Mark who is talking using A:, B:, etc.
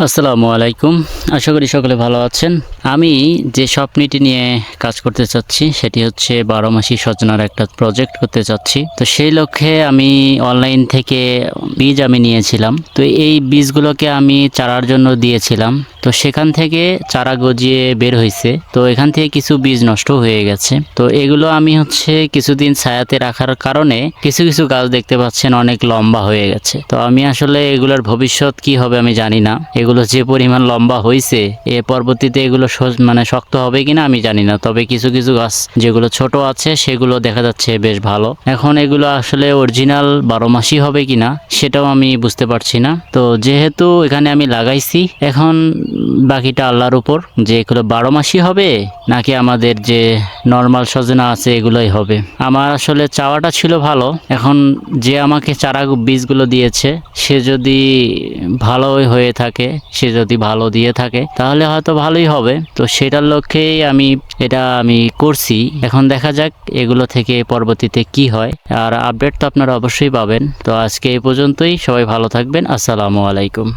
A: আসসালামু আলাইকুম। আশা করি সকলে ভালো আছেন। আমি যে স্বপ্নটি নিয়ে কাজ করতে চাচ্ছি সেটি হচ্ছে 12 মাসি সজনার একটা প্রজেক্ট করতে চাচ্ছি। তো সেই লক্ষ্যে আমি অনলাইন থেকে বীজ নিয়েছিলাম। তো এই বীজগুলোকে আমি চারার জন্য দিয়েছিলাম। তো সেখান থেকে চারা গজিয়ে বের হয়েছে। তো এখান থেকে কিছু বীজ নষ্ট হয়ে গেছে। তো এগুলো আমি কিছুদিন ছায়াতে রাখার কারণে কিছু কিছু গাছ দেখতে পাচ্ছেন অনেক লম্বা হয়ে গেছে। তো আমি আসলে এগুলোর ভবিষ্যৎ কি হবে আমি জানি না। এগুলো যে পরিমাণ লম্বা হয়েছে পরবর্তীতে এগুলো শক্ত হবে কিনা আমি জানি না। তবে কিছু কিছু গাছ যেগুলো ছোট আছে সেগুলো দেখা যাচ্ছে বেশ ভালো। এখন এগুলো আসলে অরিজিনাল 12 মাসই হবে কিনা সেটাও আমি বুঝতে পারছি না। তো যেহেতু এখানে আমি লাগাইছি, এখন বাকিটা আল্লাহর উপর যে এগুলো 12 মাসই হবে নাকি আমাদের যে নর্মাল সজনা আছে এগুলোই হবে। আমার আসলে চাওয়াটা ছিল ভালো। এখন যে আমাকে চারা বীজগুলো দিয়েছে সে যদি ভালো হয়ে থাকে, সে যদি ভালো দিয়ে থাকে তাহলে হয়তো ভালোই হবে। তো সেটার লক্ষ্যেই আমি করছি। এখন দেখা যাক এগুলো থেকে পরবর্তীতে কি হয়। আর আপডেট তো আপনারা অবশ্যই পাবেন। তো আজকে এই পর্যন্তই। সবাই ভালো থাকবেন। আসসালামু আলাইকুম।